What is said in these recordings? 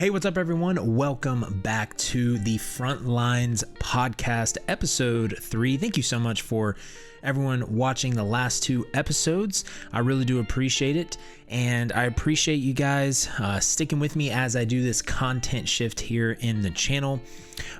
Hey, what's up, everyone? Welcome back to the Frontlines podcast, episode 3. Thank you so much for everyone watching the last 2 episodes. I really do appreciate it, and I appreciate you guys sticking with me as I do this content shift here in the channel.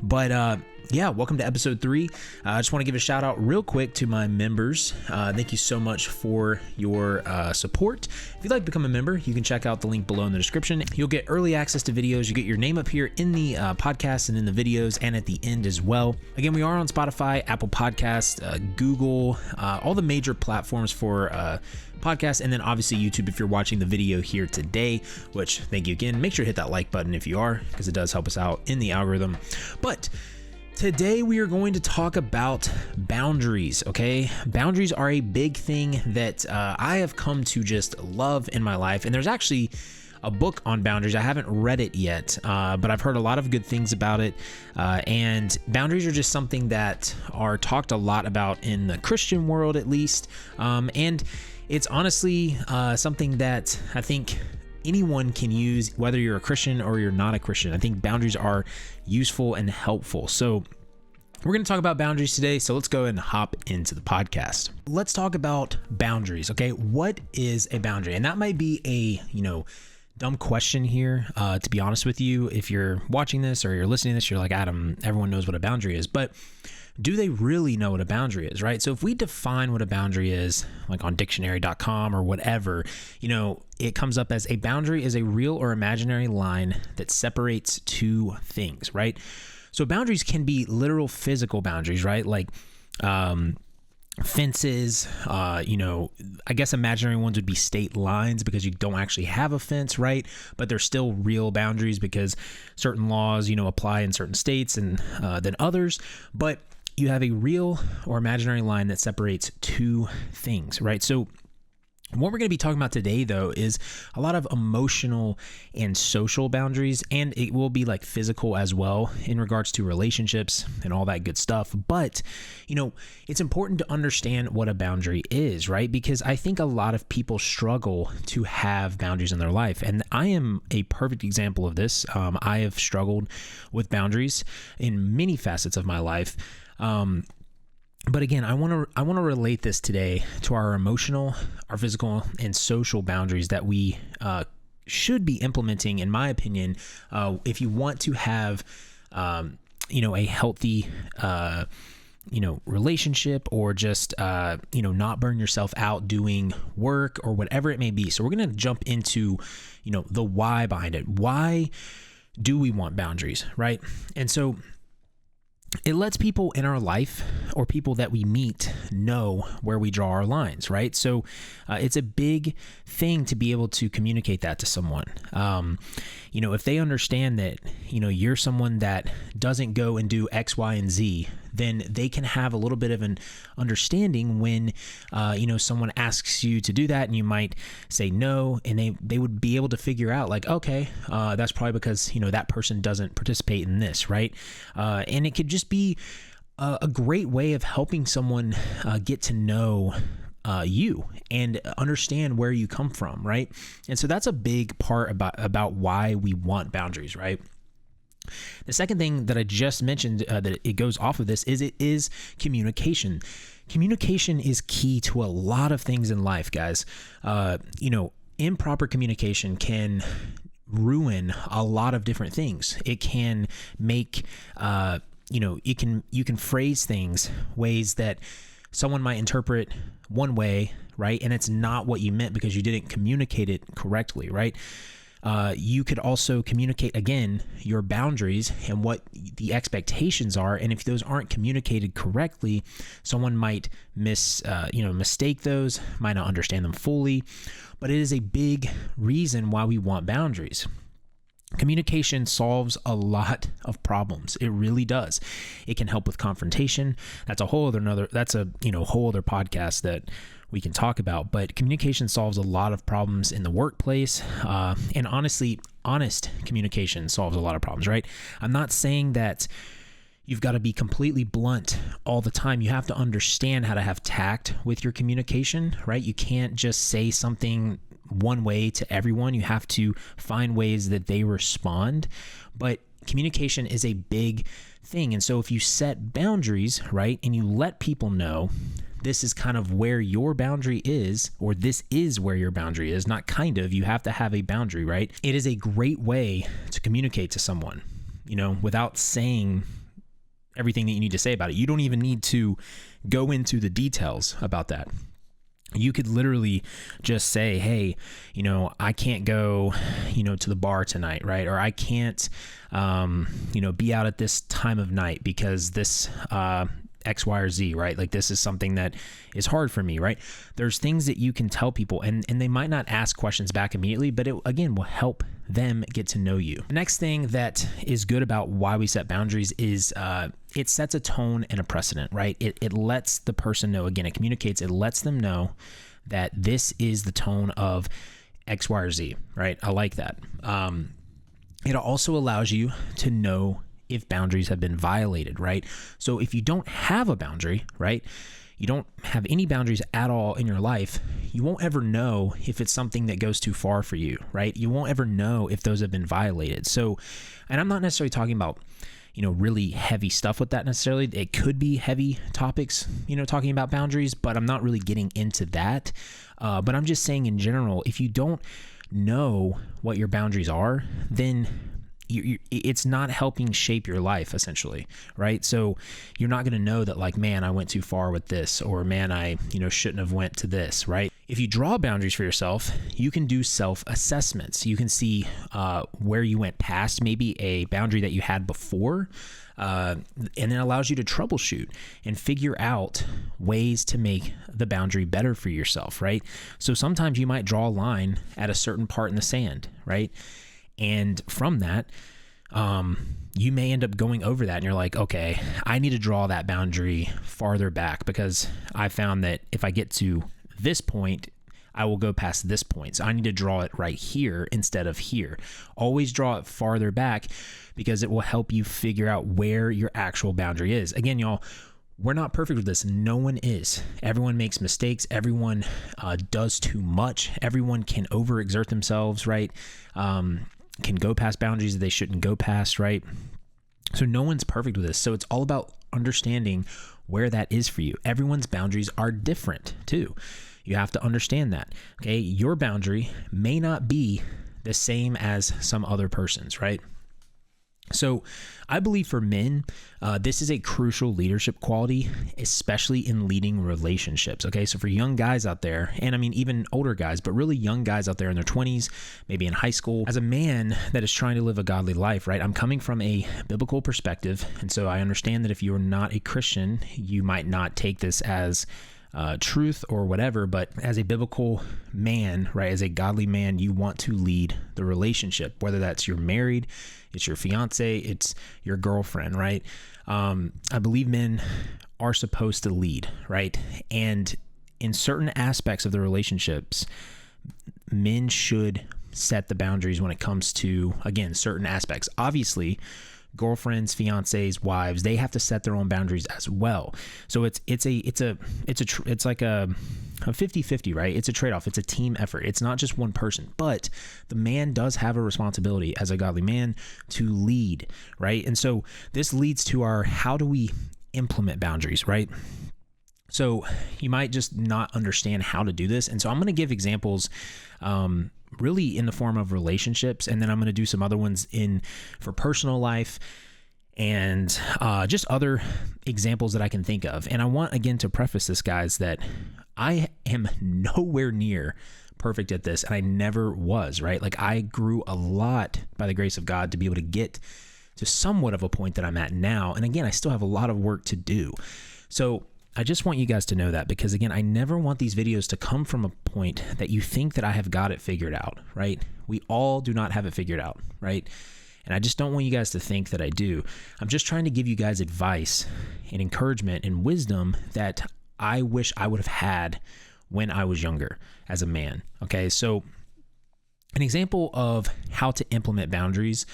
But yeah, welcome to episode 3. I just want to give a shout out real quick to my members. Thank you so much for your support. If you'd like to become a member, you can check out the link below in the description. You'll get early access to videos. You get your name up here in the podcast and in the videos and at the end as well. Again, we are on Spotify, Apple Podcasts, Google, all the major platforms for podcasts, and then obviously YouTube if you're watching the video here today, which thank you again. Make sure to hit that like button if you are, because it does help us out in the algorithm. But today we are going to talk about boundaries, okay? Boundaries are a big thing that I have come to just love in my life, and there's actually a book on boundaries. I haven't read it yet, but I've heard a lot of good things about it, and boundaries are just something that are talked a lot about in the Christian world, at least, and it's honestly something that I think anyone can use, whether you're a Christian or you're not a Christian. I think boundaries are useful and helpful. So we're going to talk about boundaries today. So let's go ahead and hop into the podcast. Let's talk about boundaries. Okay. What is a boundary? And that might be a, dumb question here. To be honest with you, if you're watching this or you're listening to this, you're like, Adam, everyone knows what a boundary is, but do they really know what a boundary is, right? So if we define what a boundary is, like on dictionary.com or whatever, it comes up as a boundary is a real or imaginary line that separates two things, right? So boundaries can be literal physical boundaries, right? Like fences, I guess imaginary ones would be state lines because you don't actually have a fence, right? But they're still real boundaries because certain laws, apply in certain states and than others. But you have a real or imaginary line that separates two things, right? So what we're going to be talking about today, though, is a lot of emotional and social boundaries, and it will be like physical as well in regards to relationships and all that good stuff. But, it's important to understand what a boundary is, right? Because I think a lot of people struggle to have boundaries in their life, and I am a perfect example of this. I have struggled with boundaries in many facets of my life. But again, I want to relate this today to our emotional, our physical, and social boundaries that we should be implementing, in my opinion, if you want to have, a healthy, relationship, or just, not burn yourself out doing work or whatever it may be. So we're going to jump into, the why behind it. Why do we want boundaries, right? And so it lets people in our life or people that we meet know where we draw our lines, right? So it's a big thing to be able to communicate that to someone. If they understand that, you're someone that doesn't go and do X, Y, and Z, then they can have a little bit of an understanding when, someone asks you to do that and you might say no, and they would be able to figure out like, okay, that's probably because, that person doesn't participate in this, right? And it could just be a great way of helping someone get to know you and understand where you come from, right? And so that's a big part about why we want boundaries, right? The second thing that I just mentioned that it goes off of this is it is communication. Communication is key to a lot of things in life, guys. Improper communication can ruin a lot of different things. It can make, you can phrase things ways that someone might interpret one way, right? And it's not what you meant because you didn't communicate it correctly, right? You could also communicate, again, your boundaries and what the expectations are. And if those aren't communicated correctly, someone might mistake those, might not understand them fully. But it is a big reason why we want boundaries. Communication solves a lot of problems. It really does. It can help with confrontation. That's a whole other podcast that we can talk about. But communication solves a lot of problems in the workplace. And honestly, honest communication solves a lot of problems, right? I'm not saying that you've got to be completely blunt all the time. You have to understand how to have tact with your communication, right? You can't just say something one way to everyone. You have to find ways that they respond, but communication is a big thing. And so if you set boundaries, right, and you let people know this is kind of where your boundary is, or this is where your boundary is, not kind of, you have to have a boundary, right? It is a great way to communicate to someone, without saying everything that you need to say about it. You don't even need to go into the details about that. You could literally just say, hey, I can't go, to the bar tonight, right? Or I can't, be out at this time of night because this, X, Y, or Z, right? Like this is something that is hard for me, right? There's things that you can tell people and they might not ask questions back immediately, but it, again, will help them get to know you. The next thing that is good about why we set boundaries is it sets a tone and a precedent, right? It lets the person know, again, it communicates, it lets them know that this is the tone of X, Y, or Z, right? I like that. It also allows you to know if boundaries have been violated, right? So if you don't have a boundary, right? You don't have any boundaries at all in your life, you won't ever know if it's something that goes too far for you, right? You won't ever know if those have been violated. So, and I'm not necessarily talking about, really heavy stuff with that necessarily. It could be heavy topics, talking about boundaries, but I'm not really getting into that. But I'm just saying in general, if you don't know what your boundaries are, then it's not helping shape your life essentially, right? So you're not going to know that like, man, I went too far with this, or man, I, shouldn't have went to this, right? If you draw boundaries for yourself, you can do self-assessments. You can see where you went past maybe a boundary that you had before, and it allows you to troubleshoot and figure out ways to make the boundary better for yourself, right? So sometimes you might draw a line at a certain part in the sand, right? And from that, you may end up going over that and you're like, okay, I need to draw that boundary farther back because I found that if I get to this point, I will go past this point. So I need to draw it right here instead of here. Always draw it farther back because it will help you figure out where your actual boundary is. Again, y'all, we're not perfect with this. No one is. Everyone makes mistakes. Everyone does too much. Everyone can overexert themselves, right? Can go past boundaries that they shouldn't go past, right? So no one's perfect with this. So it's all about understanding where that is for you. Everyone's boundaries are different too. You have to understand that, okay? Your boundary may not be the same as some other person's, right? So I believe for men, this is a crucial leadership quality, especially in leading relationships. Okay. So for young guys out there, and I mean, even older guys, but really young guys out there in their 20s, maybe in high school, as a man that is trying to live a godly life, right? I'm coming from a biblical perspective. And so I understand that if you're not a Christian, you might not take this as truth or whatever, but as a biblical man, right, as a godly man, you want to lead the relationship, whether that's you're married, it's your fiance, it's your girlfriend, right? I believe men are supposed to lead, right? And in certain aspects of the relationships, men should set the boundaries when it comes to, again, certain aspects. Obviously, girlfriends, fiancés, wives, they have to set their own boundaries as well. So it's like a 50-50, right? It's a trade-off. It's a team effort. It's not just one person, but the man does have a responsibility as a godly man to lead, right? And so this leads to our, how do we implement boundaries, right? So you might just not understand how to do this. And so I'm going to give examples, really in the form of relationships, and then I'm going to do some other ones for personal life and just other examples that I can think of. And I want, again, to preface this, guys, that I am nowhere near perfect at this, and I never was, right? Like, I grew a lot by the grace of God to be able to get to somewhat of a point that I'm at now. And again, I still have a lot of work to do. So I just want you guys to know that, because again, I never want these videos to come from a point that you think that I have got it figured out, right? We all do not have it figured out, right? And I just don't want you guys to think that I do. I'm just trying to give you guys advice and encouragement and wisdom that I wish I would have had when I was younger as a man. Okay. So an example of how to implement boundaries,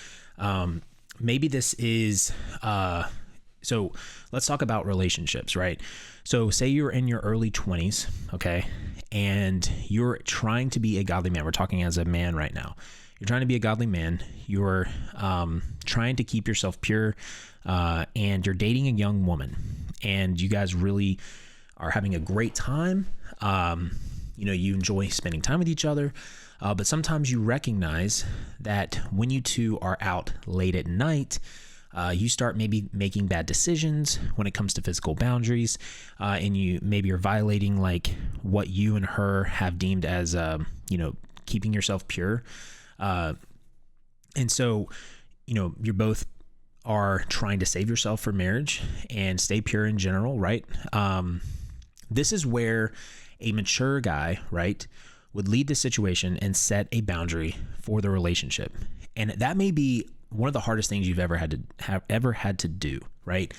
maybe this is, So let's talk about relationships, right? So say you're in your early 20s, okay, and you're trying to be a godly man. We're talking as a man right now. You're trying to be a godly man. You're trying to keep yourself pure, and you're dating a young woman, and you guys really are having a great time. You enjoy spending time with each other, but sometimes you recognize that when you two are out late at night, you start maybe making bad decisions when it comes to physical boundaries, and you're violating like what you and her have deemed as, keeping yourself pure. And so, you're both are trying to save yourself for marriage and stay pure in general, right? This is where a mature guy, right, would lead the situation and set a boundary for the relationship. And that may be one of the hardest things you've ever had to do, right?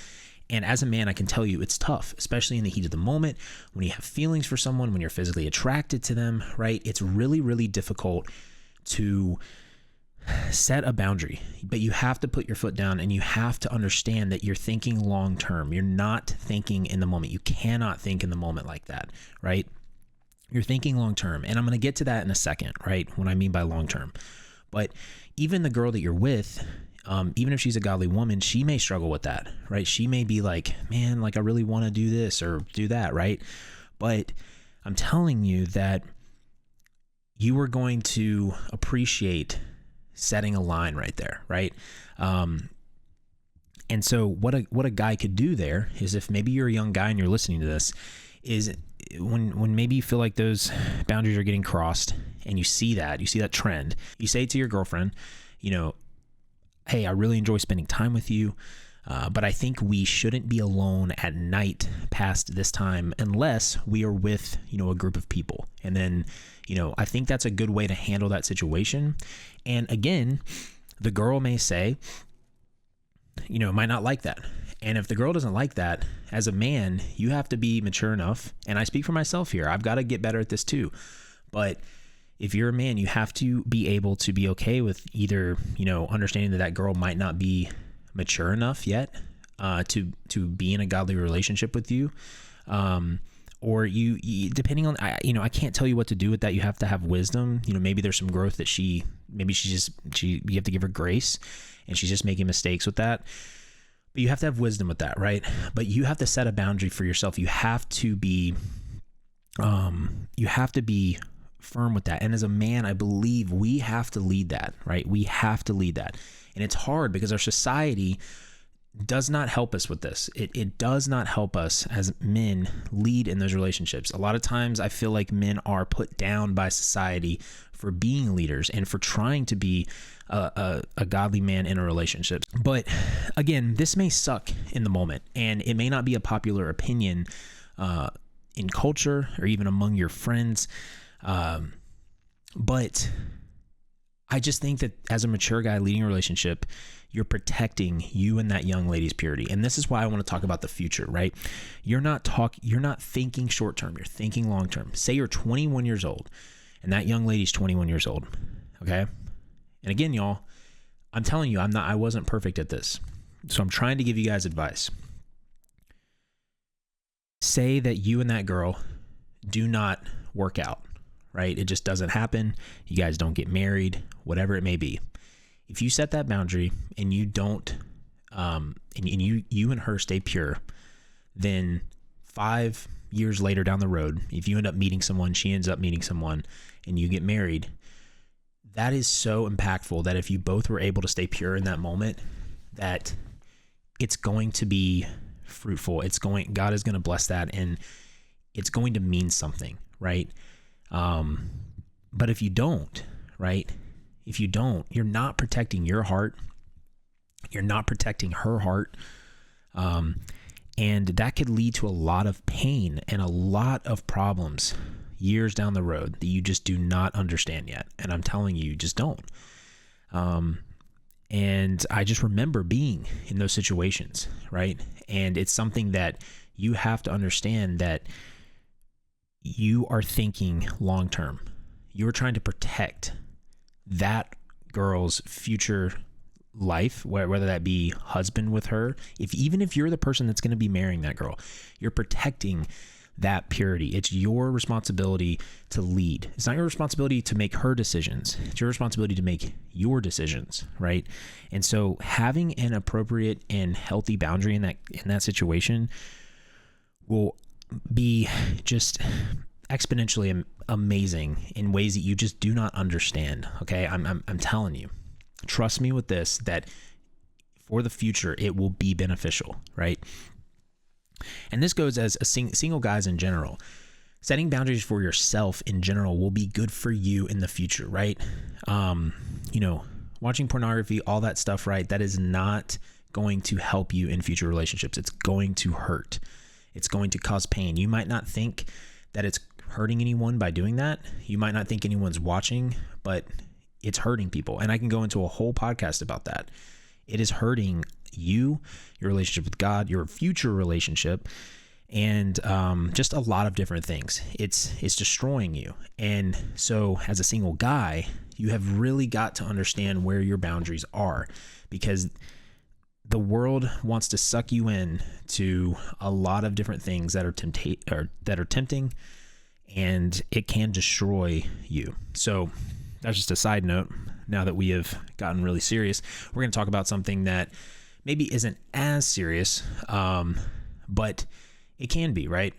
And as a man, I can tell you it's tough, especially in the heat of the moment, when you have feelings for someone, when you're physically attracted to them, right? It's really, really difficult to set a boundary, but you have to put your foot down and you have to understand that you're thinking long term. You're not thinking in the moment. You cannot think in the moment like that, right? You're thinking long term. And I'm going to get to that in a second, right? What I mean by long term. But even the girl that you're with, even if she's a godly woman, she may struggle with that, right? She may be like, man, like I really want to do this or do that, right? But I'm telling you that you are going to appreciate setting a line right there, right? And so what a guy could do there is, if maybe you're a young guy and you're listening to this, is when maybe you feel like those boundaries are getting crossed and you see that trend, you say to your girlfriend, hey, I really enjoy spending time with you, but I think we shouldn't be alone at night past this time unless we are with, a group of people. And then, I think that's a good way to handle that situation. And again, the girl may say, might not like that. And if the girl doesn't like that, as a man, you have to be mature enough. And I speak for myself here. I've got to get better at this too. But if you're a man, you have to be able to be okay with either, understanding that girl might not be mature enough yet to be in a godly relationship with you. Or you depending on, I can't tell you what to do with that. You have to have wisdom. Maybe there's some growth that you have to give her grace and she's just making mistakes with that. But you have to have wisdom with that, right? But you have to set a boundary for yourself. You have to be firm with that. And as a man, I believe we have to lead that, right? We have to lead that. And it's hard because our society does not help us with this. It does not help us as men lead in those relationships. A lot of times I feel like men are put down by society for being leaders and for trying to be a godly man in a relationship. But again, this may suck in the moment and it may not be a popular opinion in culture or even among your friends. But I just think that as a mature guy leading a relationship, you're protecting you and that young lady's purity. And this is why I want to talk about the future, right? You're not thinking short term, you're thinking long term. Say you're 21 years old and that young lady's 21 years old. Okay. And again, y'all, I'm telling you, I wasn't perfect at this. So I'm trying to give you guys advice. Say that you and that girl do not work out, right? It just doesn't happen. You guys don't get married, whatever it may be. If you set that boundary and you don't, and you and her stay pure, then 5 years later down the road, if you end up meeting someone, she ends up meeting someone, and you get married, that is so impactful that if you both were able to stay pure in that moment, that it's going to be fruitful. God is going to bless that, and it's going to mean something, right? But if you don't, right? If you don't, you're not protecting your heart. You're not protecting her heart. And that could lead to a lot of pain and a lot of problems years down the road that you just do not understand yet. And I'm telling you, just don't. And I just remember being in those situations, right? And it's something that you have to understand, that you are thinking long term. You're trying to protect that girl's future life, whether that be husband with her, even if you're the person that's going to be marrying that girl, you're protecting that purity. It's your responsibility to lead. It's not your responsibility to make her decisions. It's your responsibility to make your decisions, right? And so having an appropriate and healthy boundary in that situation will be just exponentially amazing in ways that you just do not understand. Okay, I'm telling you, trust me with this, that for the future it will be beneficial, right? And this goes as single guys in general. Setting boundaries for yourself in general will be good for you in the future, right? Watching pornography, all that stuff, right? That is not going to help you in future relationships. It's going to hurt. It's going to cause pain. You might not think that it's hurting anyone by doing that. You might not think anyone's watching, but it's hurting people. And I can go into a whole podcast about that. It is hurting you, your relationship with God, your future relationship, and just a lot of different things. It's destroying you. And so as a single guy, you have really got to understand where your boundaries are, because the world wants to suck you in to a lot of different things that are tempting, and it can destroy you. So that's just a side note. Now that we have gotten really serious, we're going to talk about something that maybe isn't as serious, but it can be, right?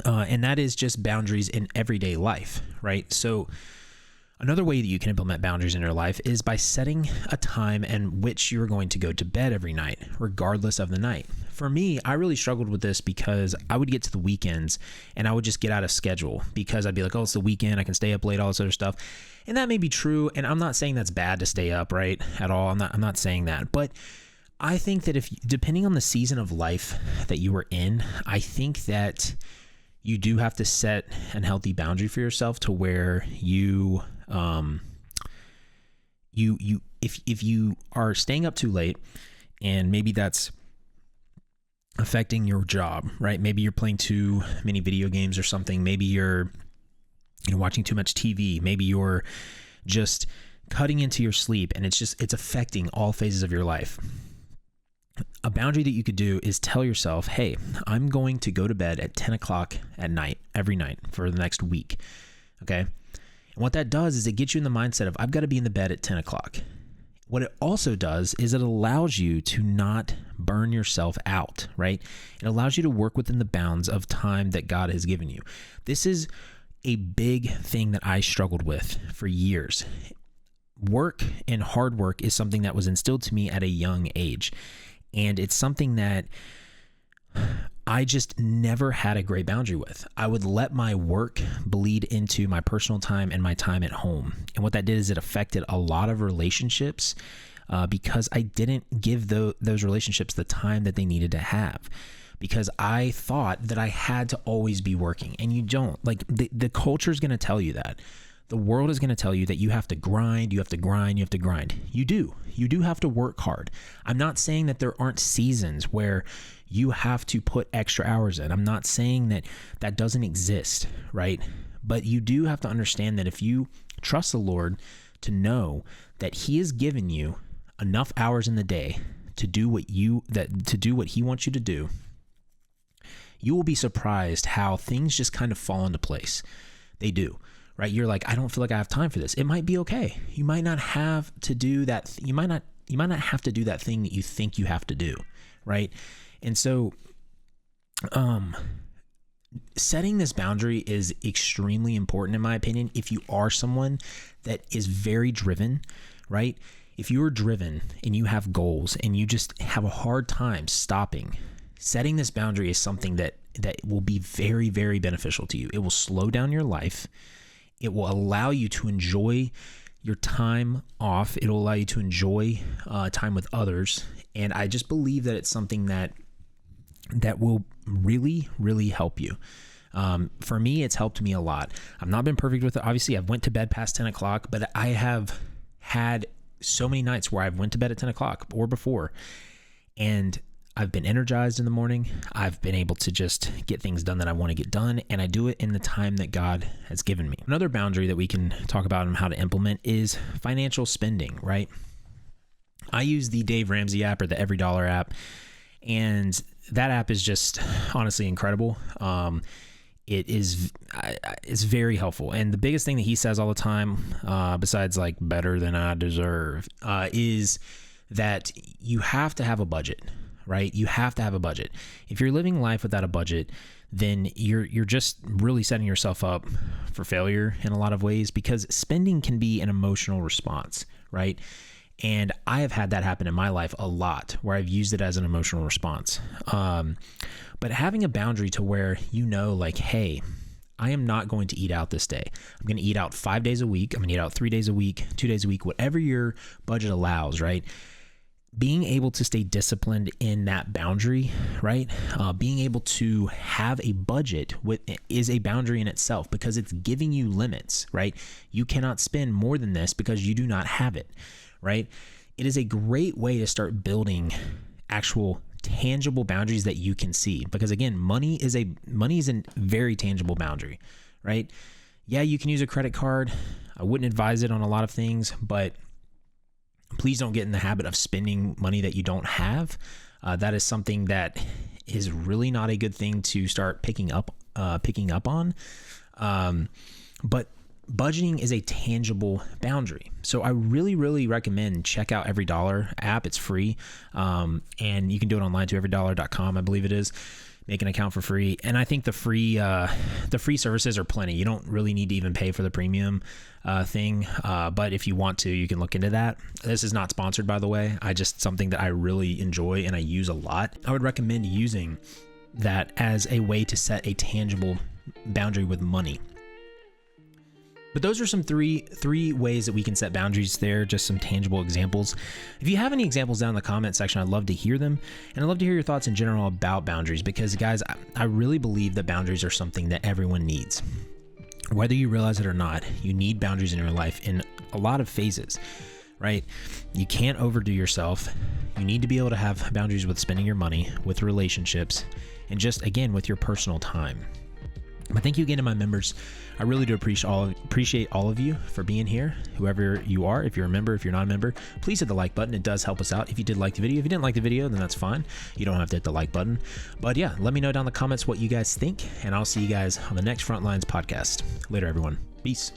And that is just boundaries in everyday life, right? So another way that you can implement boundaries in your life is by setting a time in which you're going to go to bed every night, regardless of the night. For me, I really struggled with this because I would get to the weekends and I would just get out of schedule, because I'd be like, oh, it's the weekend, I can stay up late, all this other stuff. And that may be true. And I'm not saying that's bad to stay up, right? At all. I'm not saying that. But I think that depending on the season of life that you are in, I think that you do have to set an healthy boundary for yourself to where if you are staying up too late, and maybe that's affecting your job, right? Maybe you're playing too many video games or something. Maybe you're watching too much TV. Maybe you're just cutting into your sleep, and it's affecting all phases of your life. A boundary that you could do is tell yourself, hey, I'm going to go to bed at 10 o'clock at night, every night for the next week. Okay. And what that does is it gets you in the mindset of, I've got to be in the bed at 10 o'clock. What it also does is it allows you to not burn yourself out, right? It allows you to work within the bounds of time that God has given you. This is a big thing that I struggled with for years. Work and hard work is something that was instilled to me at a young age. And it's something that I just never had a great boundary with. I would let my work bleed into my personal time and my time at home. And what that did is it affected a lot of relationships because I didn't give those relationships the time that they needed to have, because I thought that I had to always be working. And you don't. Like the culture is going to tell you that. The world is going to tell you that you have to grind, you have to grind, you have to grind. You do. You do have to work hard. I'm not saying that there aren't seasons where you have to put extra hours in. I'm not saying that that doesn't exist, right? But you do have to understand that if you trust the Lord to know that He has given you enough hours in the day to do what He wants you to do, you will be surprised how things just kind of fall into place. They do. Right? You're like, I don't feel like I have time for this. It might be okay. You might not have to do that. You might not have to do that thing that you think you have to do. Right? And so, setting this boundary is extremely important, in my opinion. If you are someone that is very driven, right? If you are driven and you have goals and you just have a hard time stopping, setting this boundary is something that will be very, very beneficial to you. It will slow down your life. It will allow you to enjoy your time off. It'll allow you to enjoy time with others. And I just believe that it's something that will really, really help you. For me, it's helped me a lot. I've not been perfect with it. Obviously, I've went to bed past 10 o'clock, but I have had so many nights where I've went to bed at 10 o'clock or before, and I've been energized in the morning. I've been able to just get things done that I want to get done, and I do it in the time that God has given me. Another boundary that we can talk about and how to implement is financial spending, right? I use the Dave Ramsey app or the Every Dollar app, and that app is just honestly incredible. It's very helpful. And the biggest thing that he says all the time, besides like better than I deserve, is that you have to have a budget, right? You have to have a budget. If you're living life without a budget, then you're just really setting yourself up for failure in a lot of ways, because spending can be an emotional response, right? And I have had that happen in my life a lot, where I've used it as an emotional response. But having a boundary to where like, hey, I am not going to eat out this day. I'm going to eat out 5 days a week. I'm going to eat out 3 days a week, 2 days a week, whatever your budget allows, right? Being able to stay disciplined in that boundary, right? Being able to have a budget is a boundary in itself, because it's giving you limits, right? You cannot spend more than this because you do not have it, right? It is a great way to start building actual tangible boundaries that you can see, because again, money is a very tangible boundary, right? Yeah, you can use a credit card. I wouldn't advise it on a lot of things, but please don't get in the habit of spending money that you don't have. That is something that is really not a good thing to start picking up on. But budgeting is a tangible boundary. So I really, really recommend check out Every Dollar app. It's free. And you can do it online too, everydollar.com, I believe it is. Make an account for free. And I think the free services are plenty. You don't really need to even pay for the premium thing. But if you want to, you can look into that. This is not sponsored, by the way. Something that I really enjoy and I use a lot. I would recommend using that as a way to set a tangible boundary with money. But those are some three ways that we can set boundaries there, just some tangible examples. If you have any examples down in the comment section, I'd love to hear them. And I'd love to hear your thoughts in general about boundaries, because guys, I really believe that boundaries are something that everyone needs. Whether you realize it or not, you need boundaries in your life in a lot of phases, right? You can't overdo yourself. You need to be able to have boundaries with spending your money, with relationships, and just, again, with your personal time. But thank you again to my members. I really do appreciate all of you for being here, whoever you are. If you're a member, if you're not a member, please hit the like button. It does help us out. If you did like the video, if you didn't like the video, then that's fine. You don't have to hit the like button. But yeah, let me know down in the comments what you guys think, and I'll see you guys on the next Frontlines podcast. Later, everyone. Peace.